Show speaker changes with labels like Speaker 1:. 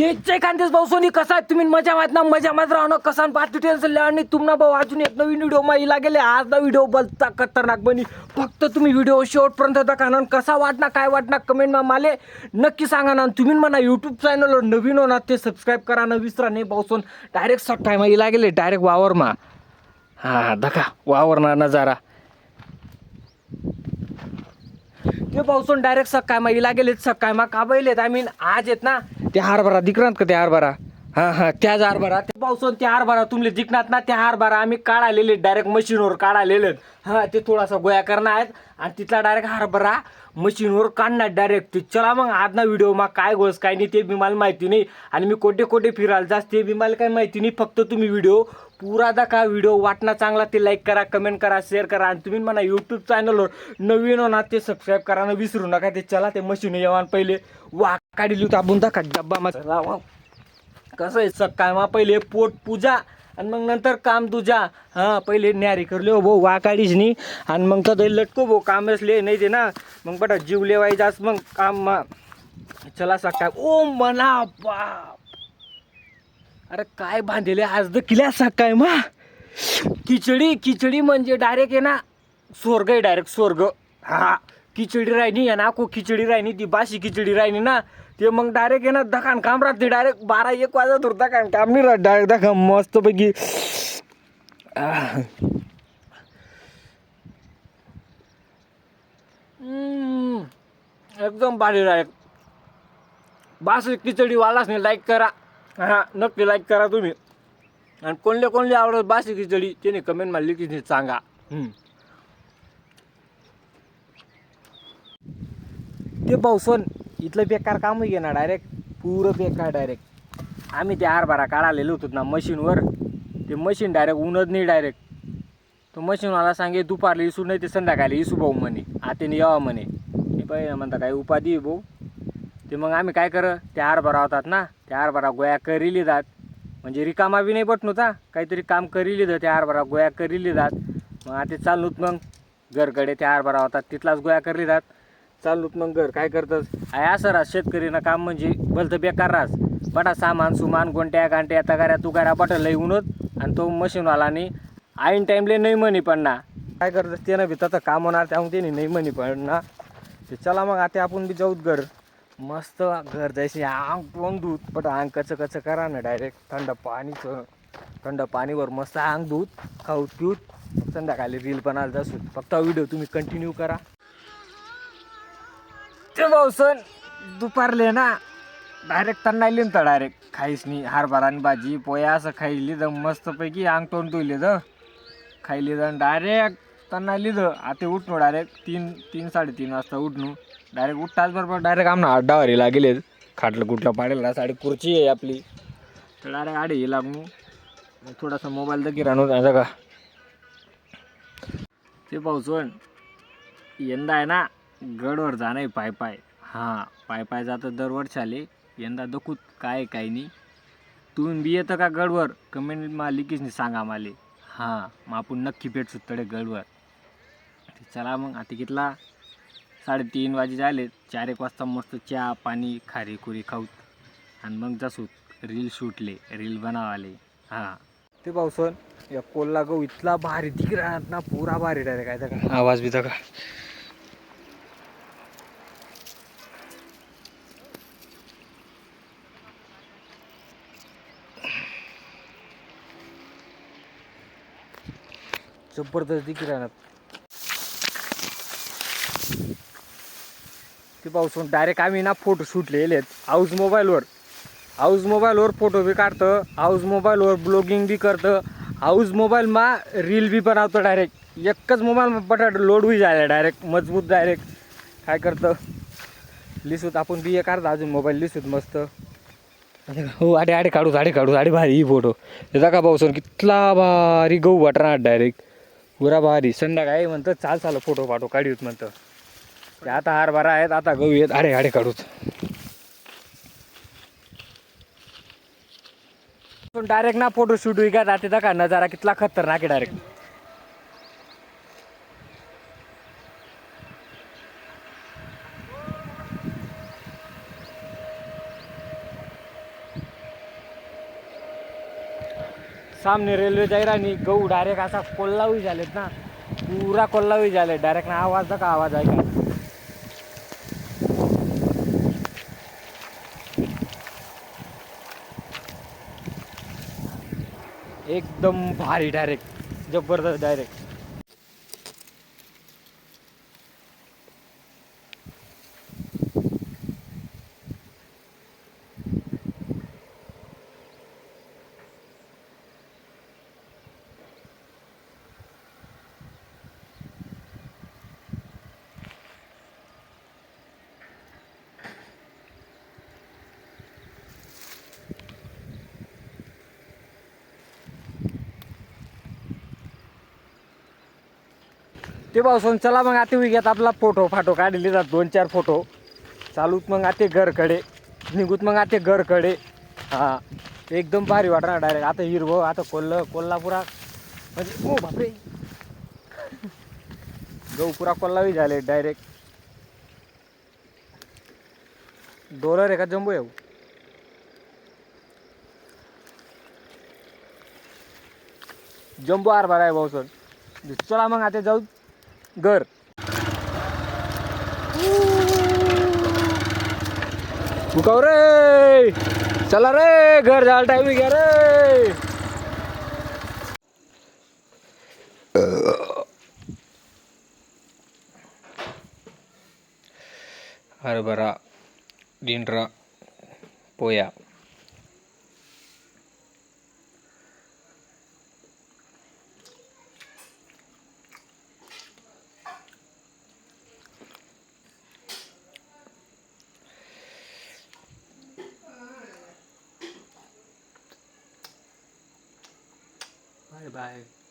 Speaker 1: जय कांतेश भाऊ सोनी कसा आहे तुम्ही मजा माहित ना मजा माहित राहणं कसा बात टेन्शन आणि तुम्हाला भाऊ अजून एक नवीन व्हिडिओ माहिला गेले आज ना व्हिडिओ बोलता खतरनाक बनी फक्त तुम्ही व्हिडिओ शेवटपर्यंत बघा ना कसा वाटणार काय वाटणार कमेंट मा माले नक्की सांगा ना तुम्ही म्हणा यूट्यूब चॅनलवर नवीन हो ना ते सबस्क्राईब करा ना विसरा नाही भाऊ सोन डायरेक्ट सकाळी माहिला गेले डायरेक्ट वावर मा हा दखा वावर ना नजारा ते पावसून डायरेक्ट सकाळ मग इला गेलेत सकाळ मग का बैलेत आय मीन आज येत ना ते हरभरा दिकरात का ते हरभरा हा त्याच हरभरा ते पावसून ते हरभरा तुमले दिकनात ना त्या हरभरा आम्ही काढालेले डायरेक्ट मशीनवर काढालेले हा ते थोडासा गोया करणार आहेत आणि तिथला डायरेक्ट हरभरा मशीनवर काढणार डायरेक्ट ते चला मग आज ना व्हिडिओ मग काय गोष्ट काय नाही ते बी मला माहिती नाही आणि मी कोठे कोठे फिरायला जास्त ते बी मला काही माहिती नाही फक्त तुम्ही व्हिडिओ पुरा दाखवा व्हिडिओ वाटणं चांगला ते लाईक करा कमेंट करा शेअर करा आणि तुम्ही म्हणा यूट्यूब चॅनलवर नवीन हो ना ते सबस्क्राईब करा ना विसरू नका ते चला ते मशीन येवान पहिले वा काढली होती आपण दाखा डब्बा माझा कसं आहे सकाळ मा पहिले पोट पूजा आणि मग नंतर काम तुझा हां पहिले न्यारी करले हो भाऊ वा काढीच नाही आणि मग तर लटको भाऊ काम असले नाही ते ना मग बटा जीव लेवायचाच मग काम चला सकाळ ओ म्हणा बाप अरे काय बांधले आज द किल्या सकाळ मा खिचडी म्हणजे डायरेक्ट आहे ना स्वर्ग आहे डायरेक्ट स्वर्ग हा खिचडी राहिनी आहे ना को खिचडी राहिनी ती बाशी खिचडी राहिनी ना ते मग डायरेक्ट आहे ना दखान काम राहते डायरेक्ट 12-1 वाजत होता दखान काम नाही राहत डायरेक्ट दखा मस्त पैकी एकदम भारी डायरेक्ट बाशी खिचडी वालाच नाही लाईक करा हां नक्की लाईक करा तुम्ही आणि कोणले आवडत बाशी खिचडी त्याने कमेंट मारली की सांगा ते पावसन इथलं बेकार काम घे ना डायरेक्ट पुरं बेकार डायरेक्ट आम्ही ते हरभरा काढालेलो होतो ना मशीनवर ते मशीन डायरेक्ट उन्हत नाही डायरेक्ट तो मशीनवाला सांगे दुपारला इसू नाही ते संध्याकाळी इसू भाऊ म्हणे आतेने यावं म्हणे ते पहिले म्हणता काय उपाधी भाऊ ते मग आम्ही काय कर त्या हरभरा होतात ना त्या हरभरा गोया करीली जात म्हणजे रिकामा बी नाही बट नव्हता काहीतरी काम करीली जात त्या हरभरा गोया करीली जात मग आता चालूत मग घरकडे त्या हरभरा होतात तिथलाच गोया करली जात चालूत मग घर काय करतस आहे असं रास शेतकरीनं काम म्हणजे भलतं बेकार रास बटा सामान सुमान गोंट्या गांट्या तगाऱ्या तुगाऱ्या बटा लई उनत आणि तो मशीनवालानी ऐन टाईमले नाही म्हणी पण ना काय करतस त्यानं बी तसं काम होणार त्यामुळे त्याने नाही म्हणी पण ना ते चला मग आता आपण बी जाऊत घर मस्त घर जायचे अंग पण दूध बट अंग कचं करा ना डायरेक्ट थंड पाणीवर मस्त अंग दूध खाऊत पिऊत संध्याकाळी रील बनायला जासूत फक्त व्हिडिओ तुम्ही कंटिन्यू करा ते भाऊसन दुपारले ना डायरेक्ट त्यांना लिहिन तर डायरेक्ट खाईस नाही हरभरा आणि भाजी पोया असं खाईली तर मस्तपैकी अंग तोंड तुले तर खाईली तर डायरेक्ट त्यांना लिहिलं आता उठणं डायरेक्ट 3-3:30 वाजता उठणं डायरेक्ट उठताच बरोबर डायरेक्ट आम्हाला अड्डावारीला गेले खाटलं कुठलं पाडेल ना साडी खुर्ची आहे आपली तर डायरेक्ट आडे हे लागणं थोडासा मोबाईल तर गिराणू जायचा का ते पावसून यंदा आहे ना गडवर जाणं पाय हां पाय जातं दरवर्षी आले यंदा दखूत काय नाही तुम्ही बी येतं का गडवर कमेंट मा लिखीच नाही सांगा माले हां मग आपण नक्की भेटसू तडे गडवर चला मग आता कितला 3:30 वाजे झाले 4-1 वाजता मस्त चहा पाणी खारी खुरी खाऊत आणि मग जासूत रील शूटले रील बनावाले हां ते पावसन या कोल्हा गहू इथला भारी दिख राहत ना पुरा भारी डायरेक्ट काय का आवाज बी का जबरदस्त दिख राहणार ते पावसून डायरेक्ट आम्ही ना फोटो शूट लिहिलेत हाऊस मोबाईलवर फोटो बी काढतं हाऊस मोबाईलवर ब्लॉगिंग बी करतं हाऊस मोबाईल मा रील बी बनवतं डायरेक्ट एकच मोबाईल बटाट लोड होई जायला डायरेक्ट मजबूत डायरेक्ट काय करतं लिसूत आपण बी एक अर्धा अजून मोबाईल लिसूत मस्त हो आडे काढू भारी ही फोटो त्याचा का पावसून कितला भारी गहू वाटणार डायरेक्ट पुरा भारी संध्याकाळी म्हणतं चाल फोटो पाठव काढूत म्हणतं ते आता हरभरा आहेत आता गहू आहेत आडे काढूत डायरेक्ट ना फोटो शूट होई का जाते का नजारा कितला खतरनाक आहे डायरेक्ट सामने रेल्वे जाई राहिली गहू डायरेक्ट असा कोल्हावी झालेत ना पुरा कोल्हावी झाले डायरेक्ट ना आवाज का आवाज आहे का एकदम भारी डायरेक्ट जबरदस्त डायरेक्ट ते पावसून चला मग आता विग्यात आपला फोटो फाटो काढले जात 2-4 फोटो चालूत मग आता घरकडे निघूत मग आता घरकडे हा एकदम भारी वाटणार डायरेक्ट आता हिरवं आता कोल्हापुरा म्हणजे ओ बापरे गहू कोल्हावी झाले डायरेक्ट डॉलर आहे का जम्बो आहे जम्बो हरभरा आहे भाऊसन चला मग आता जाऊ घर फुकाव रे चला रे घर जायला टाइम घ्या रे हरभरा दिंडरा पोया बाय बाय